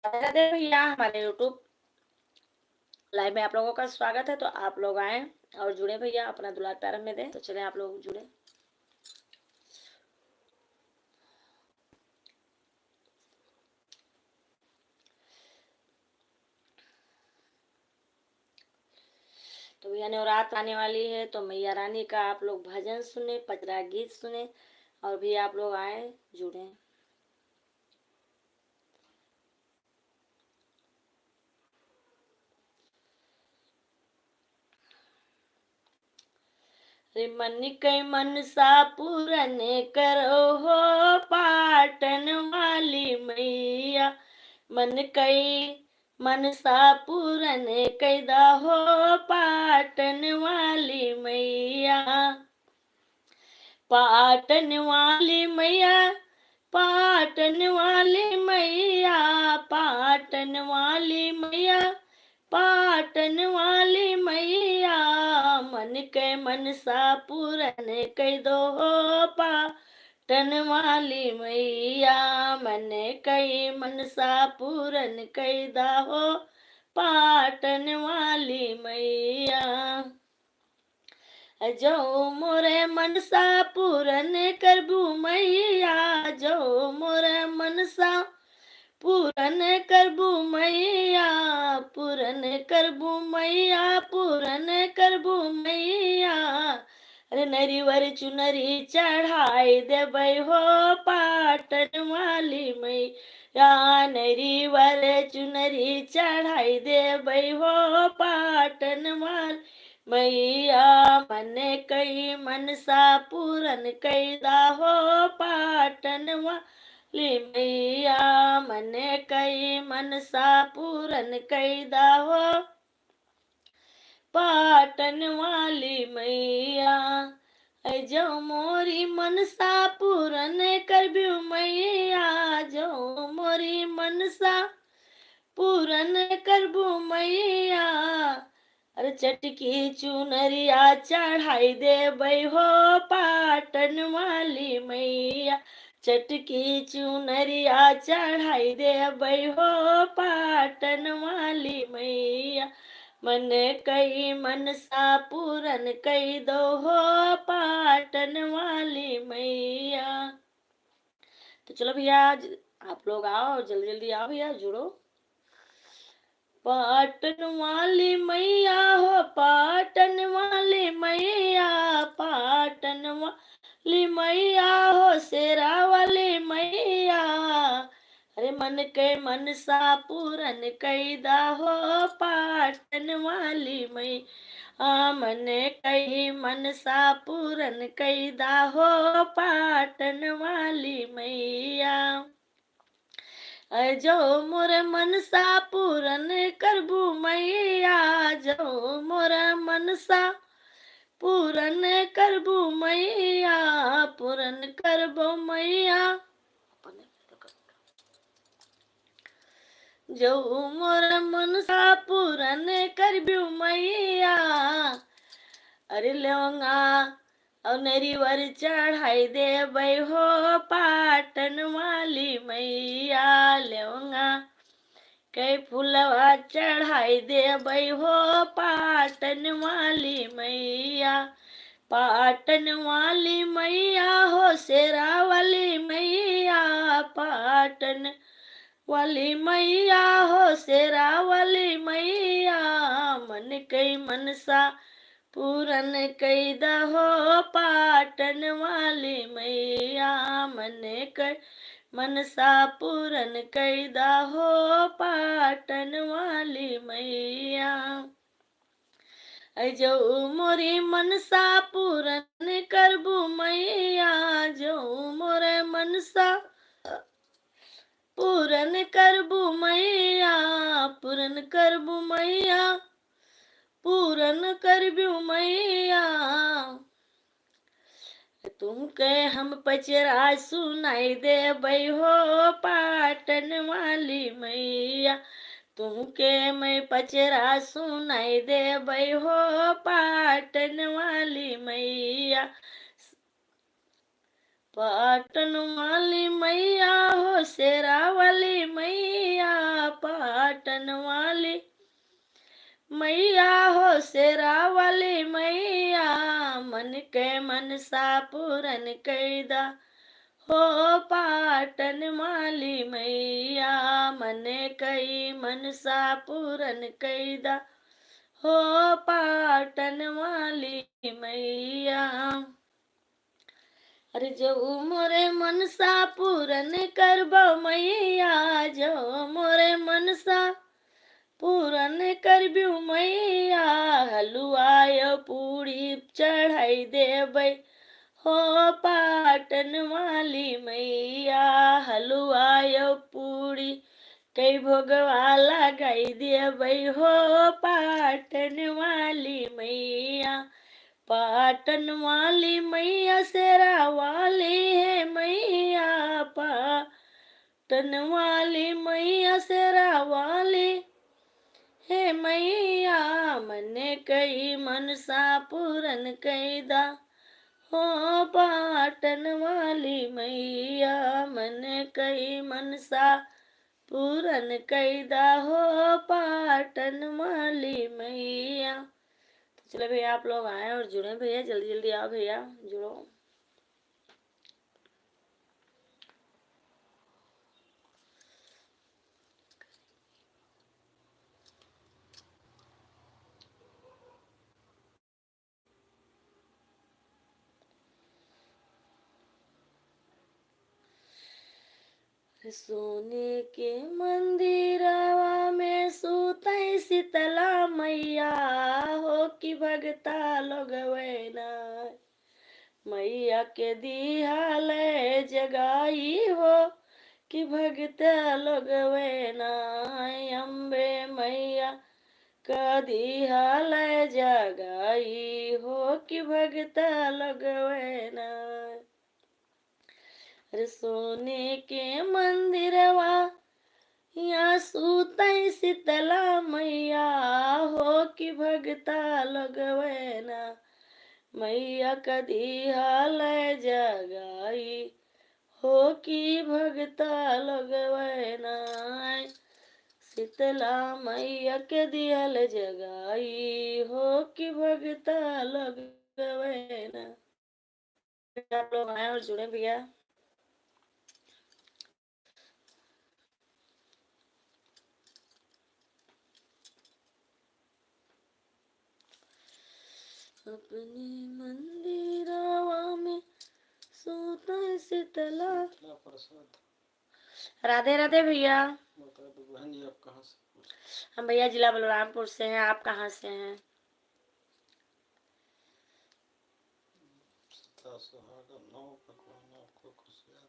राधे राधे भैया, हमारे YouTube live में आप लोगों का स्वागत है। तो आप लोग आए और जुड़े भैया, अपना दुलार प्यार में दें। तो चले आप लोग जुड़े। तो भैया नवरात्र आने वाली है, तो मैया रानी का आप लोग भजन सुने, पचरा गीत सुने, और भी आप लोग आए जुड़े। रे मन कई मनसा पूरन करो हो, पाटन वाली मैया। मन कई मनसा पूरन कैदा हो, पाटन वाली मैया। पाटन वाली मैया, पाटन वाली मैया, पाटन वाली मैया, पाटन वाली मैया। मन के मनसा पूरन कई दो हो, पाटन वाली मैया। मन कई मनसा पूरन कई दा हो, पाटन वाली मैया। जो मोरे मनसा पूरन करबू मैया, जो मोरे मनसा पूरन करबू मैया, पूरन करबू मैया, पूरन करबू मैया। अरे नरीवर चुनरी चढ़ाई देबै हो, पाटन वाली मैया। नरीवर चुनरी चढ़ाई देबै हो, पाटन वाली मैया। मन कई मनसा पूरन कैदा हो, पाटन वाली मैया। मन कई मनसा पूरन कैदा हो, पाटन वाली मैया। जो मोरी मनसा पूरन करब्यू मैया, जो मोरी मनसा पूरन करबू मैया। अरे चटकी चुनरिया चढ़ाई देबै हो, पाटन वाली मैया। चटकी चुनरिया चढ़ाई देबै हो, पाटन वाली मैया। मन कई मनसा पूरन कई दो हो, पाटन वाली मैया। तो चलो भैया, आप लोग आओ, जल्दी जल्दी आओ भैया, जुड़ो। पाटन वाली मैया हो, पाटन वाली मैया, पाटन वाली मैया हो, शेरा वाली मैया। अरे मन के मनसा पूरन कैदा हो, पाटन वाली मैया। मन कई मनसा पूरन कैदा हो, पाटन वाली मैया। जो मोर मनसा पूरन करबू मैया, जो मोर मनसा पूरन करबू मैया, पूरन करबो मैया। जो मोर मनसा पूरन करबू मैया। अरे लौंगा और नरीवर चढ़ाई देबै हो, पाटन वाली मैया। लौंगा कई फुलवा चढ़ाई देबै हो, पाटन वाली मैया। पाटन वाली मैया हो, शेरा वाली मैया। पाटन वाली मैया हो, शेरा वाली मैया। मन कई मनसा पूरन कैदा हो, पाटन वाली मैया। मन कई मनसा पूरन कैदा हो, पाटन वाली मैया। जो मोरी मनसा पूरन करबू मैया, जो मोरे मनसा पूरन करबू मैया, पूरन करबू मैया, पूरन करबू मैया। तुमके हम पचरा सुनाई देबै हो, पाटन वाली मैया। तुमके मैं पचरा सुनाई देबै हो, पाटन वाली मैया। पाटन वाली मैया हो, शेरा वाली मैया। पाटन वाली मैया हो शेरा वाली मैया, मन के मनसा पूरन कैदा हो पाटन वाली मैया, मन कई मनसा पूरन कैदा हो पाटन वाली मैया। अरे जो मोरे मनसा पूरन करबो मैया, जो मोरे मनसा पूरन करब्यू मैया, हलुआयो पूरी चढ़ाई देबै हो पाटन वाली मैया, हलुआयो पूरी कई भोगवा लगाई देबै हो पाटन वाली मैया। पाटन वाली मैया शेरा वाली है मैया, पाटन वाली मैया शेरा वाली हे मैया, मन कई मनसा पूरन कैदा हो पाटन वाली मैया, मन कई मनसा पूरन कैदा हो पाटन वाली मैया। तो चलो भैया आप लोग आए और जुड़े भैया, जल्दी जल्दी आओ भैया, जुड़ो। सोने के मंदिरवा में सुतई शीतला मैया हो कि भगता लोगवैना, मैया के दिहाल जगाई हो कि भगता लोगवैना, अम्बे मैया का दिहाल जगाई हो कि भगता लोगवैना। सोने के मंदिरवा यहाँ सुतई शीतला मैया हो कि भगता लगवैना, मैया कदी हाल जगाई हो कि भगता लगवैना, शीतला मैया के दिहल जगाई हो कि भगता लगवैना। आप लोग आए और जुड़े भैया। अपने मंदिरवा में सोता शीतला। राधे राधे भैया। बता दो बहन जी, आप कहाँ से? हम भैया जिला बलरामपुर से हैं, आप कहाँ से हैं? आपको खुशियाँ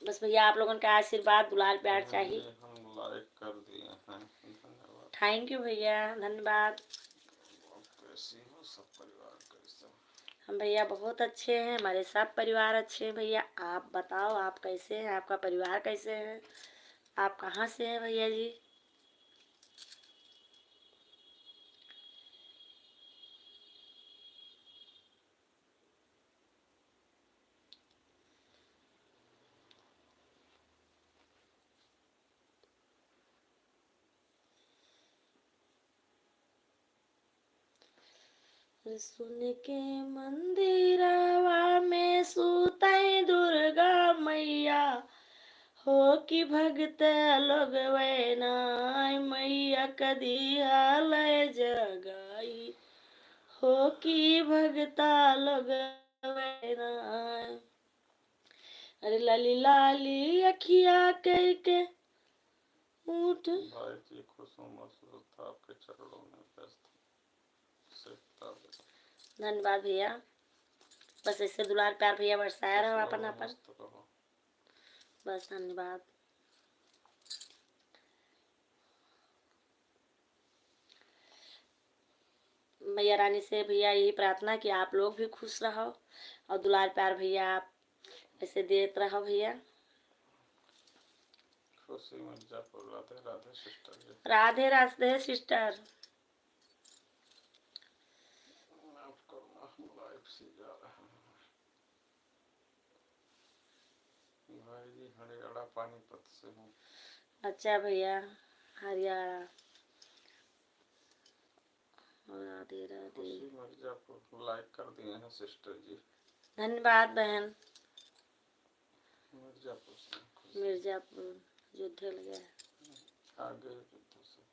बस भैया आप लोगों का आशीर्वाद दुलार प्यार चाहिए। हम लाइक कर दिए हैं, धन्यवाद। थैंक यू भैया, धन्यवाद। कैसी हो सब परिवार कैसे? हम भैया बहुत अच्छे हैं, हमारे सब परिवार अच्छे हैं भैया। आप बताओ आप कैसे हैं, आपका परिवार कैसे है, आप कहाँ से हैं भैया जी? सुन के मंदिरवा में सुतई दुर्गा मैया हो कि भगत लोगवैना, मैया कदी हाल जगाई हो कि भगता लोगवैना। अरे लाली लाली अखिया कह के उठ भाई जी खुश हूँ, महसूस था आपके चरणों में व्यस्त। धन्यवाद भैया, बस ऐसे दुलार प्यार भैया बरसाया रहो अपन अपन, बस धन्यवाद। मैया रानी से भैया यही प्रार्थना कि आप लोग भी खुश रहो और दुलार प्यार भैया आप ऐसे देते रहो भैया। खुशी मिर्जापुर। राधे राधे सिस्टर जी। राधे राधे सिस्टर। आपको लाइव से जा रहा है। पानीपत से हूँ। अच्छा भैया, हरियाणा। राधे राधे। खुशी मिर्जापुर लाइक कर दिए हैं सिस्टर जी। धन्यवाद बहन। मिर्जापुर से। मिर्जापुर युद्ध लग गया। आगे युद्ध से।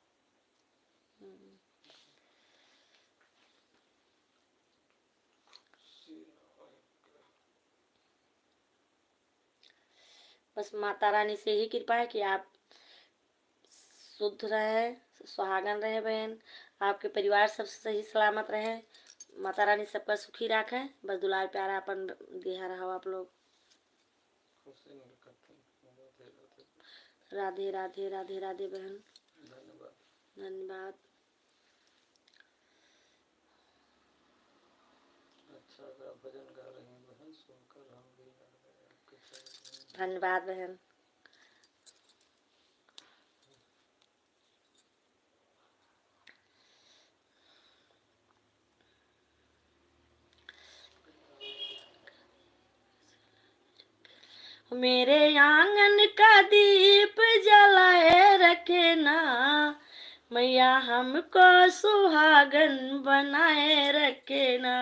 बस माता रानी से ही कृपा है कि आप शुद्ध रहे, सुहागन रहे बहन, आपके परिवार सब सही सलामत रहे, माता रानी सबका सुखी रखे, बस दुलार प्यारा अपन दिया रहो आप लोग। राधे राधे राधे राधे बहन। धन्यवाद। धन्यवाद। अच्छा भजन गा रही हैं बहन, सुनकर हम भी आ गए आपके चरण। धन्यवाद बहन। मेरे आंगन का दीप जलाए रखे ना, मैया हमको सुहागन बनाए रखे ना,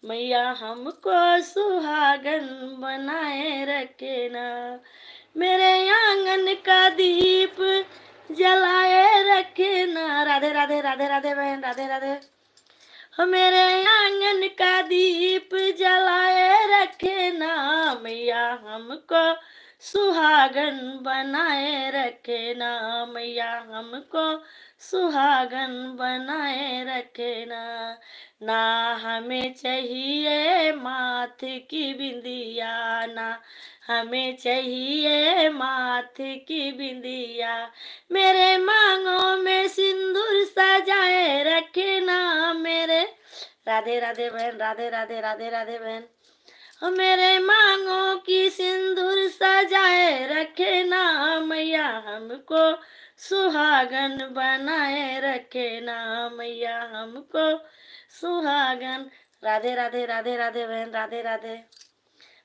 मैया हमको सुहागन बनाए रखे ना। मेरे आंगन का दीप जलाए रखे ना। राधे राधे राधे राधे बहन, राधे राधे। मेरे आंगन का दीप जलाए रखे ना, मैया हमको सुहागन बनाए रखे ना, मैया हमको सुहागन बनाए रखे ना। ना हमें चाहिए माथे की बिंदिया, ना हमें चाहिए माथे की बिंदिया, मेरे मांगों में सिंदूर सजाए रखे ना। मेरे राधे राधे बहन, राधे राधे राधे राधे बहन। मेरे मांगों की सिंदूर सजाए रखे ना, मैया हमको सुहागन बनाए रखे ना, मैया हमको सुहागन। राधे राधे राधे राधे बहन, राधे राधे।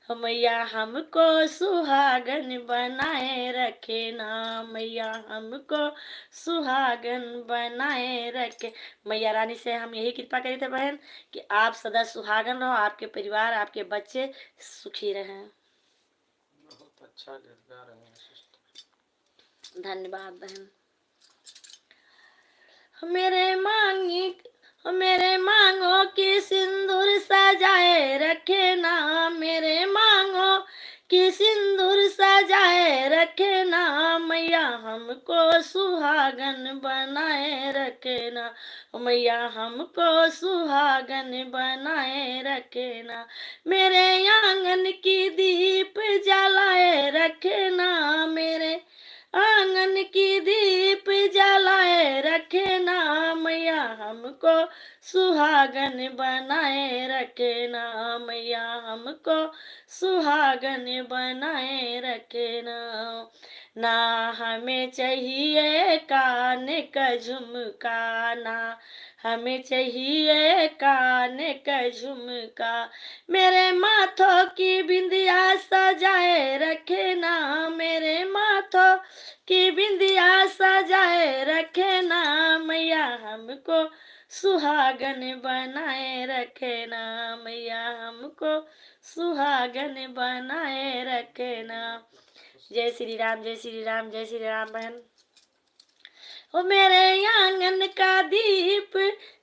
मैया हमको सुहागन बनाए रखे ना, मैया हमको सुहागन बनाए रखे। मैया रानी से हम यही कृपा करी थे बहन कि आप सदा सुहागन रहो, आपके परिवार आपके बच्चे सुखी रहें। बहुत अच्छा गीत गा रहे हैं सिस्टर। धन्यवाद बहन। मेरे मांगों की सिंदूर सजाए रखे ना, मेरे मांगों की सिंदूर सजाए रखे ना, मैया हमको सुहागन बनाए रखे ना, मैया हमको सुहागन बनाए रखे ना। मेरे आंगन की दीप जलाए रखे ना, मेरे आंगन की दीप जलाए रखे ना, मैया हमको सुहागन बनाए रखे ना, मैया हमको सुहागन बनाए रखे ना। ना हमें चाहिए कान का झुमका, ना हमें चाहिए कान का झुमका, मेरे माथों की बिंदिया सजाए रखे ना, मेरे माथों की बिंदिया सजाए रखे ना, मैया हमको सुहागन बनाए रखे ना, मैया हमको सुहागन बनाए रखे ना। जय श्री राम, जय श्री राम, जय श्री राम बहन। ओ मेरे आंगन का दीप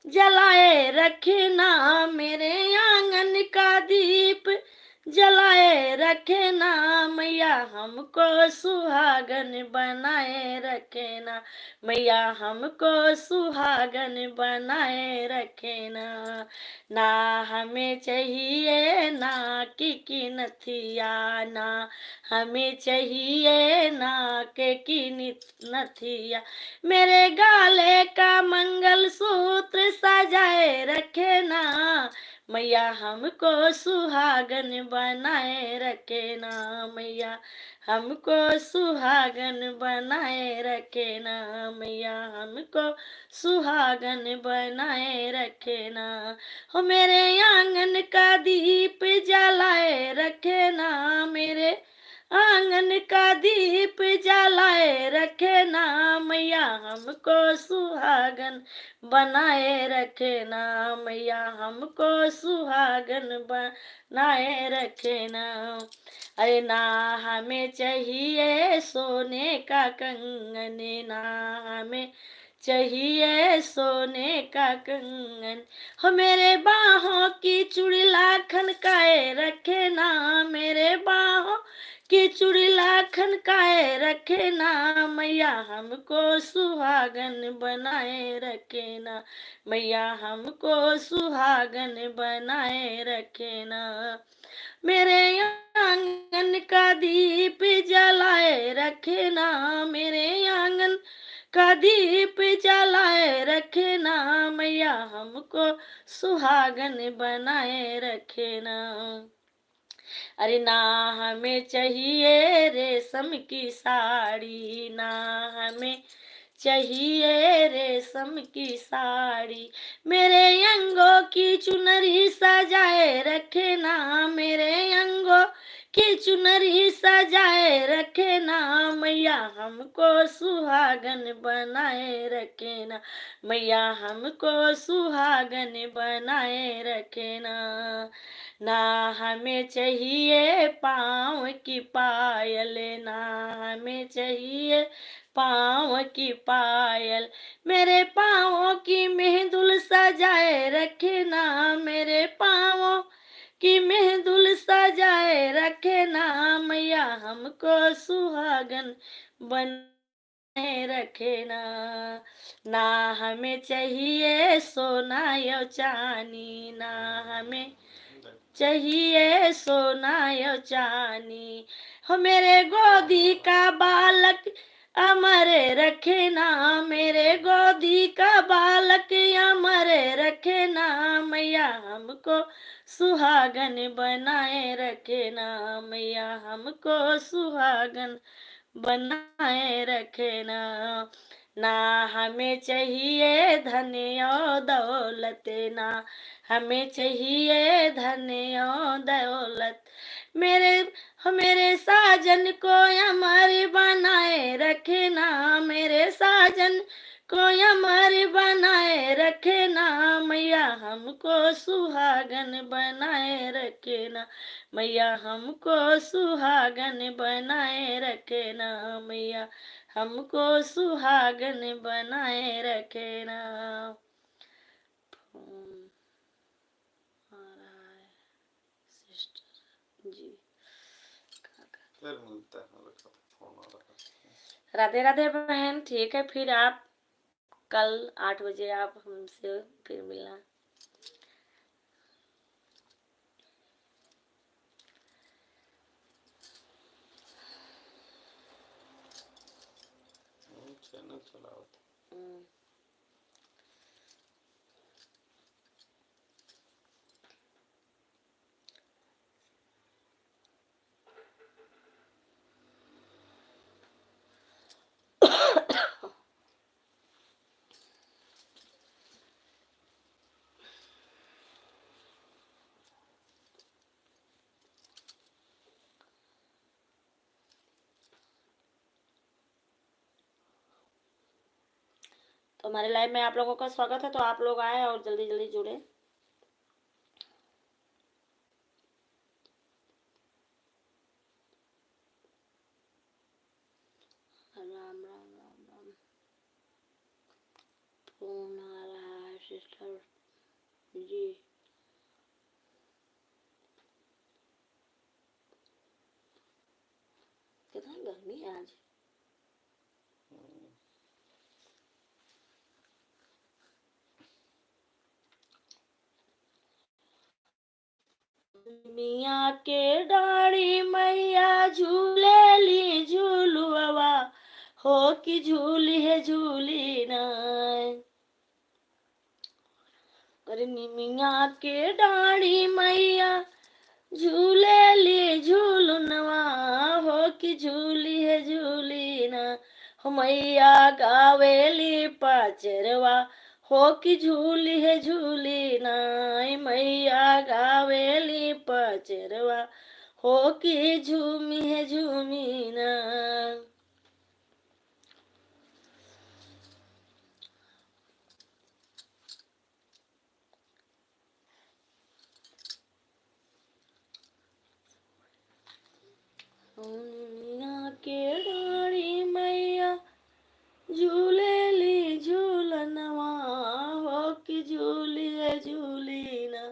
जलाए रखे ना, मेरे आंगन का दीप जलाए रखे ना, मैया हमको सुहागन बनाए रखे ना, मैया हमको सुहागन बनाए रखे ना। ना हमें चाहिए नाक की नथिया, ना हमें चाहिए नाक की नथिया, मेरे गाले का मंगल सूत्र सजाए रखे ना, मैया हमको सुहागन बनाए रखे ना, मैया हमको सुहागन बनाए रखे ना, मैया हमको सुहागन बनाए रखे ना। हो मेरे आंगन का दीप जलाए रखे ना, मेरे आंगन का दीप हमको सुहागन बनाए रखना, मैया हमको सुहागन बनाए रखना। अरे ना हमें चाहिए सोने का कंगन, ना हमें चाहिए सोने का कंगन, हो मेरे बाहों की चूड़ी लाखन काए रखे ना, मेरे बाहों की चूड़ी लाखन काए रखे ना, मैया हमको सुहागन बनाए रखे ना, मैया हमको सुहागन बनाए रखे ना। मेरे आंगन का दीप जलाए रखे ना, मेरे आंगन का दीप जलाए रखना, मैया हमको सुहागन बनाए रखना। अरे ना हमें चाहिए रेशम की साड़ी, ना हमें चाहिए रेशम की साड़ी, मेरे अंगों की चुनरी सजाए रखना, मेरे अंगों की चुनरी सजाए रखना, मैया हमको सुहागन बनाए रखना, मैया हमको सुहागन बनाए रखना। ना हमें चाहिए पाँव की पायल, ना हमें चाहिए पाँव की पायल, मेरे पाँवों की मेहंदुल सजाए रखना, मेरे पाँवों की मेहंदुल सजाए रखना, मैया हमको सुहागन बनाए रखना। ना हमें चाहिए सोना या चांदी, ना हमें चाहिए सोना या चांदी, हो मेरे गोदी का बालक अमर रखना, मेरे गोदी का बालक अमर रखना, मैया हमको सुहागन बनाए रखना, मैया हमको सुहागन बनाए रखना। ना हमें चाहिए धन और दौलत, ना हमें चाहिए धन और दौलत, मेरे साजन को अमर बनाए रखना, मेरे साजन को अमर बनाए रखना, मैया हमको सुहागन बनाए रखना, मैया हमको सुहागन बनाए रखना, मैया हमको सुहागन बनाए रखना। फोन आ रहा है सिस्टर जी। फिर मिलता है, मेरा फोन आ रहा है। राधे राधे बहन, ठीक है फिर आप कल 8 बजे आप हमसे फिर मिलना। चैनल चलाओ। तो हमारे लाइव में आप लोगों का स्वागत है, तो आप लोग आए और जल्दी जल्दी जुड़े। राम राम राम राम। फोन आ रहा है सिस्टर जी। कितना गर्मी है आज। मिया के डाड़ी मैया झूले ली झूलुआ, हो कि झूली है झूली ना। अरे मिया के डाड़ी मैया झूले ली झूलनवा, हो कि झूली है झूली ना। हो मैया गावेली पाचरवा, हो कि झूली है झूली ना। मैया गावेली पाचरवा, हो कि झूमी है झूमी ना। दुनिया के डाड़ी मैया झूले ली झूलनवा हो कि झूलिए झूलीना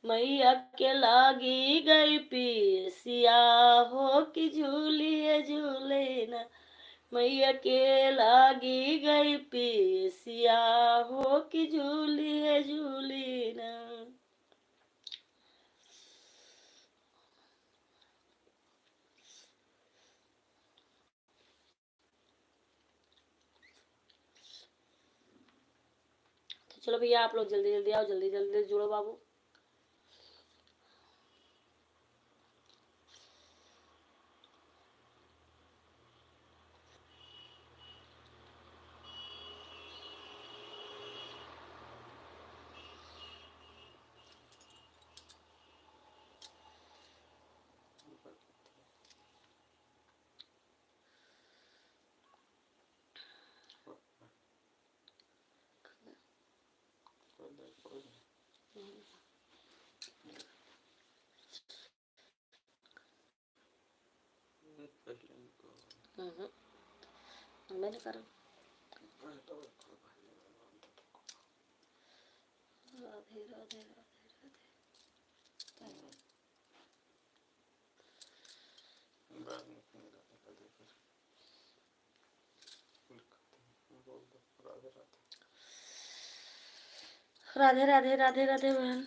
मैया के लागी गई पियसिया हो कि झूलिए झूलेना मैया के लागी गई पियसिया हो कि झूलिए झूलीना। तो चलो भैया आप लोग जल्दी जल्दी आओ, जल्दी जल्दी जुड़ो बाबू। मैंने करा राधे राधे राधे राधे राधे राधे राधे बहन।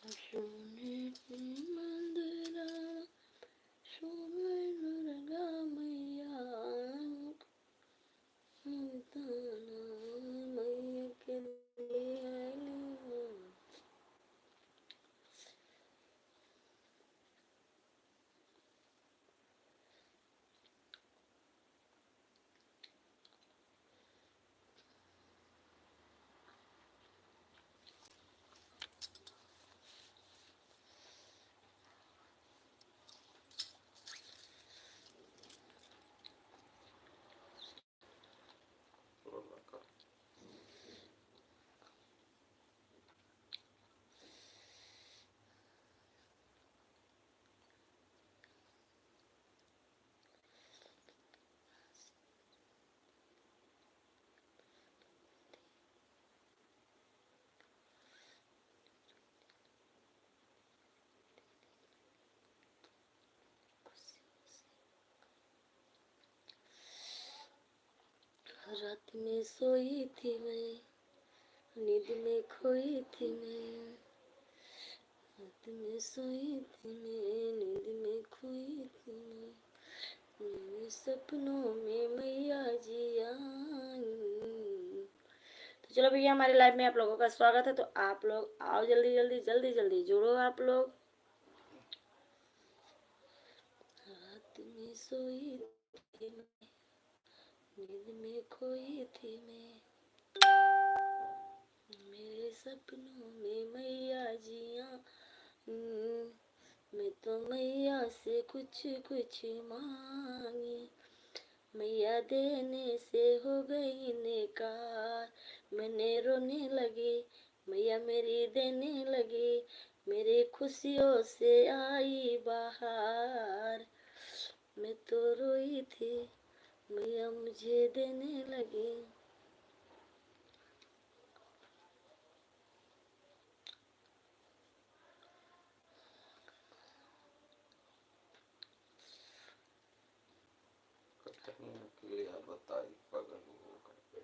सोने की मंदिरा सोने दुर्गा मैया मैया के दियाली। रात में सोई थी मैं, नींद में खोई थी मैं, रात में सोई थी मैं, नींद में खोई थी मैं, मेरे सपनों में मैया जी आई। तो चलो भैया हमारे लाइव में आप लोगों का स्वागत है। तो आप लोग आओ जल्दी जल्दी जल्दी जल्दी जुड़ो आप लोग। रात में सोई थी मैं, नींद में खोई थी मैं, मेरे सपनों में मैया जिया। मैं तो मैया से कुछ कुछ मांगी, मैया देने से हो गई नेकार। मैंने रोने लगी, मैया मेरी देने लगी, मेरी खुशियों से आई बाहर। मैं तो रोई थी, मैया मुझे देने लगी। बताई पगल हो गए।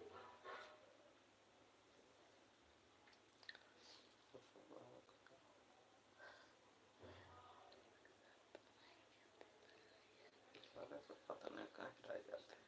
सारे सब पता नहीं कहाँ रह जाते हैं।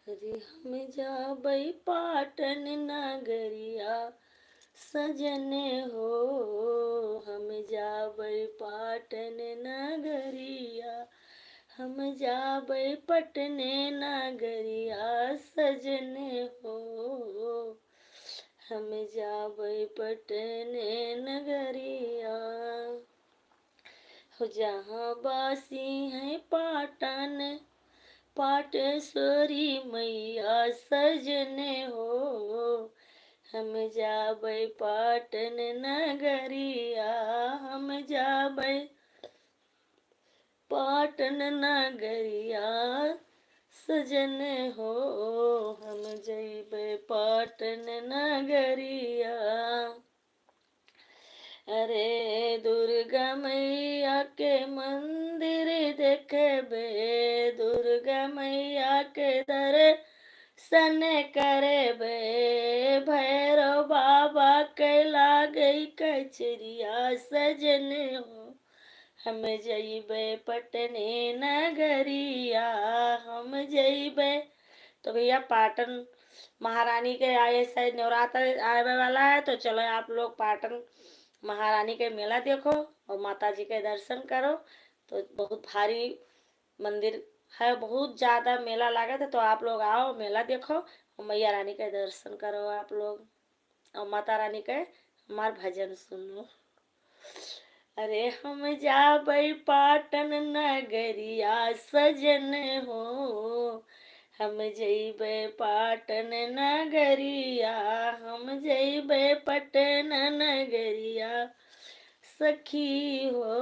अरे हम जाबै पाटन नगरिया सजन हो, हम जाबै पाटन नगरिया, हम जाबै पटने नगरिया सजन हो, हम जाबै पटने नगरिया। हो जहाँ बासी है पाटन पाटेश्वरी मैया सजन हो, हम जाबै पाटन नगरिया, हम जाबै पाटन नगरिया सजन हो, हम जइबै पाटन नगरिया। अरे दुर्गा मैया के मंदिर देखबे, दुर्गा मैया के दर्शन करबे, भैरव बाबा के लागई कचरिया सजन हो, हम जइबै पटने नगरिया, हम जइबै। तो भैया पाटन महारानी के आए शायद नवरात्र आने वाला है, तो चलो आप लोग पाटन महारानी के मेला देखो और माता जी के दर्शन करो। तो बहुत भारी मंदिर है, बहुत ज्यादा मेला लागत है, तो आप लोग आओ मेला देखो और मैया रानी के दर्शन करो आप लोग, और माता रानी के हमार भजन सुनो। अरे हम जाबै पाटन नगरिया सजन हो, हम जइबै पाटन नगरिया, हम जइबै पटन नगरिया सखी हो,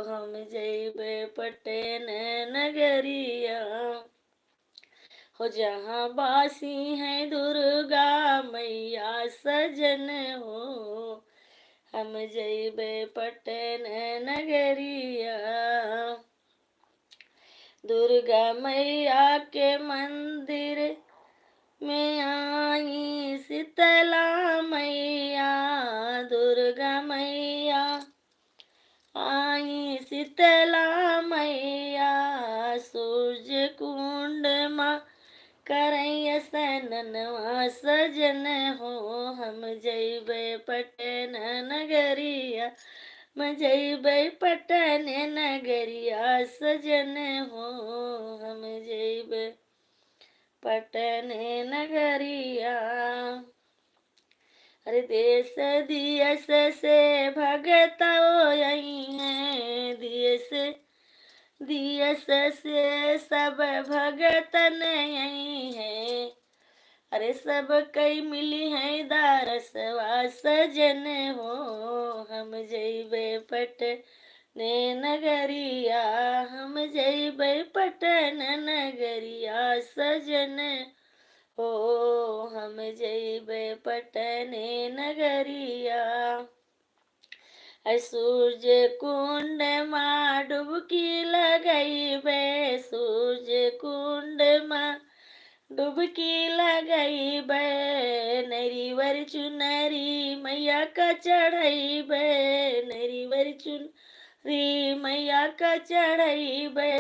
हम जइबै पटन नगरिया। हो जहाँ बासी है दुर्गा मैया सजन हो, हम जइबै पटन नगरिया। दुर्गा मैया के मंदिर में आई शीतला मैया, दुर्गा मैया आई शीतला मैया, सूर्य कुंड माँ करैया सननवा सजन हो, हम जइबै पटन नगरिया, हम जइबै पटन नगरिया सजन हो, हम जइबै पटन नगरिया। अरे देश दियस से भगत आई है, देश दियस से सब भगतन आई है, अरे सब कई मिली है दारसवा सजन हो, हम जइबै पटने नगरिया, हम जइबै पटन नगरिया सजन हो, हम जइबै पटने नगरिया। सूर्य कुंड माँ डुबकी लगइबे, सूर्य कुंड माँ डुबकी लगइबे, नरीवर चुनरी मैया का चढ़इबे, नरीवर चुनरी मैया का चढ़इबे,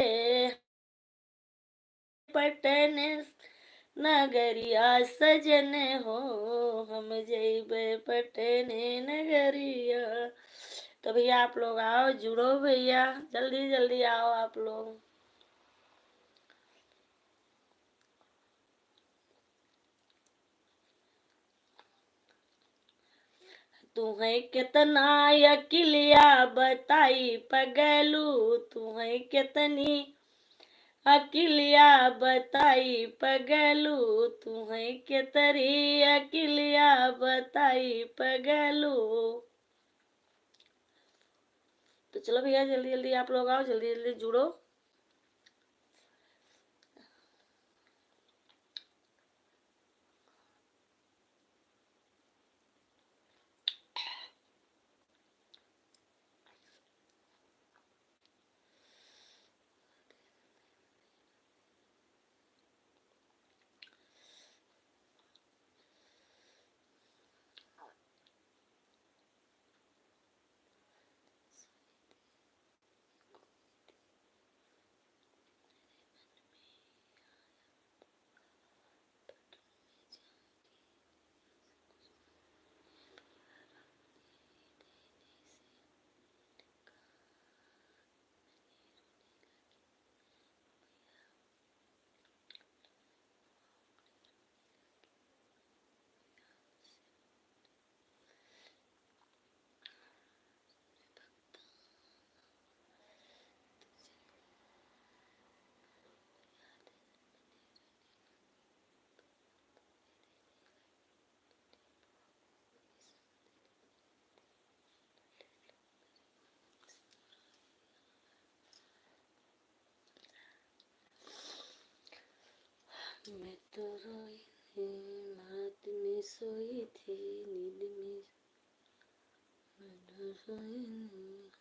पटन नगरिया सजन हो, हम जइबै पटने नगरिया। तो भैया आप लोग आओ, जुड़ो भैया, जल्दी जल्दी आओ आप लोग। तुम्हें कितना अकिलिया बताई पगलू, तुम्हें कितनी अकिलिया बताई पगलू, तुम्हें कितरी अकिलिया बताई पगलू। तो चलो भैया जल्दी जल्दी आप लोग आओ, जल्दी जल्दी जुड़ो। नींद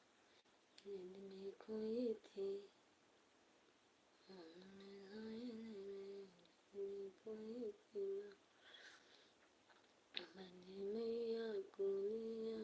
में खोई थी, खोई थी, मैंने मैया को लिया।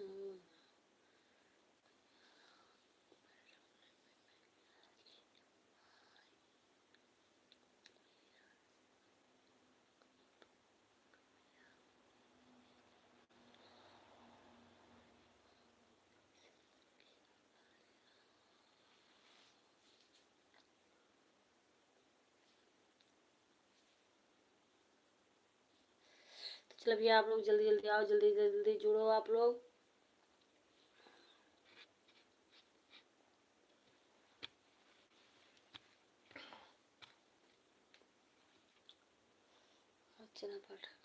चलो भैया आप लोग जल्दी जल्दी आओ, जल्दी जल्दी जुड़ो आप लोग। अर्चना पाठक,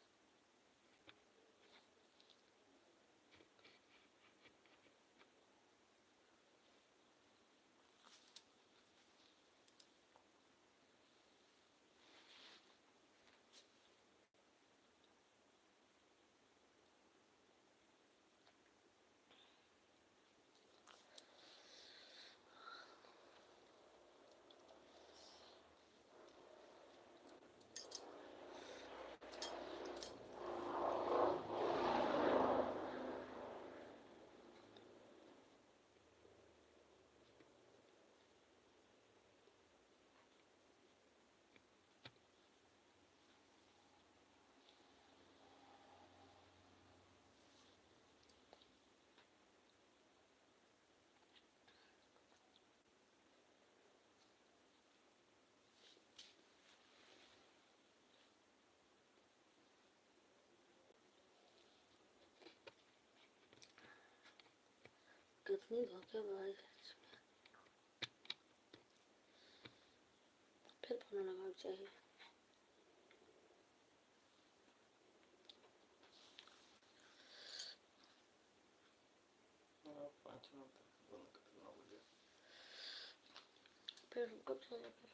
कितनी धोखेबाज है, फिर फोन लगाना चाहिए। हाँ, 5 मिनट तक बंद करना मुझे। फिर कब सोया फिर?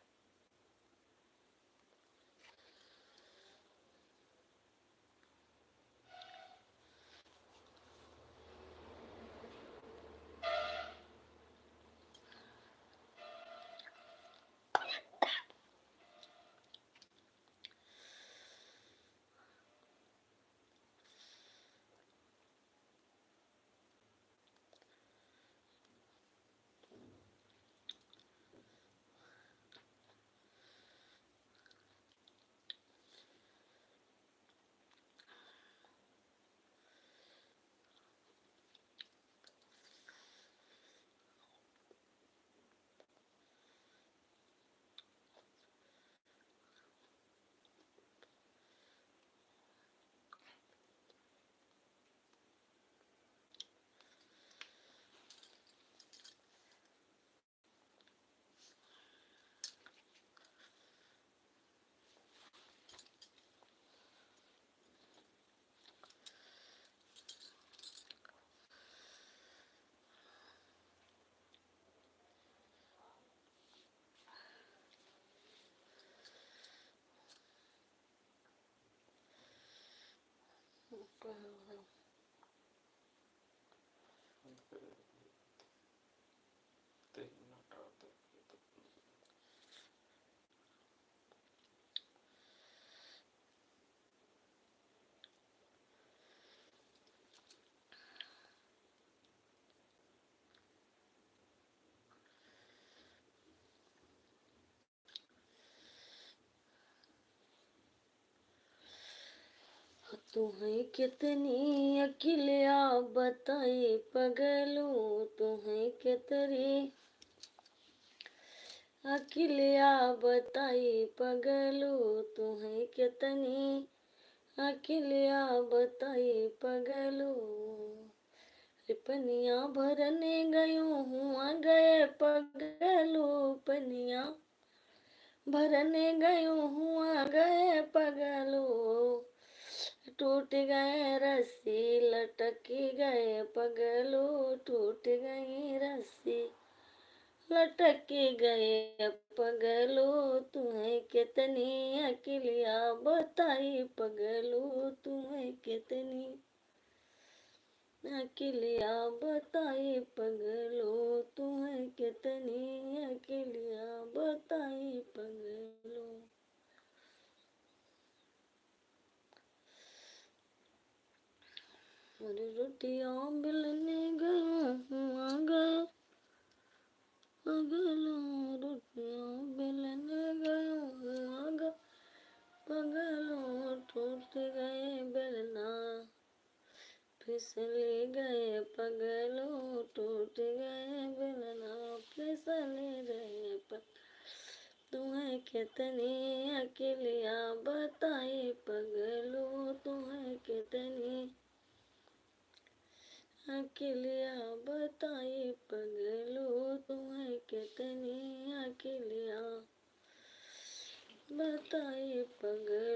बंद कर 3 मिनट आते तो तुम्हें कितनी अकेलिया बताए पगलू, तुम्हें कितनी अकेलिया बताए पगलू, तुम्हें कितनी अकेलिया बताए पगलू। पनिया भरने गयो हुआ गए पगलू, पनिया भरने गयो हुआ गए पगलू, टूट गए रस्सी लटक गए पगलू, टूट गई रस्सी लटक गए पगलू, तुम्हें कितनी अकेलिया बताई पगलू, तुम्हें कितनी अकेलिया बताई पगलो तुम्हें कितनी, अकेलिया बताई पगलो। अरे रोटियां बेलने गया हुआ गया पगलो, रोटियां बेलने गया हुआ गया पगलो, टूट गए बेलना फिसले गए पगलो, टूट गए बेलना फिसले गए पग। तुम्हें कितनी अकेलिया बताई पगलो, तुम्हें कितनी अकेलिया बताई पगलो, तुम्हें कितनी अकेलिया बताई पगलो।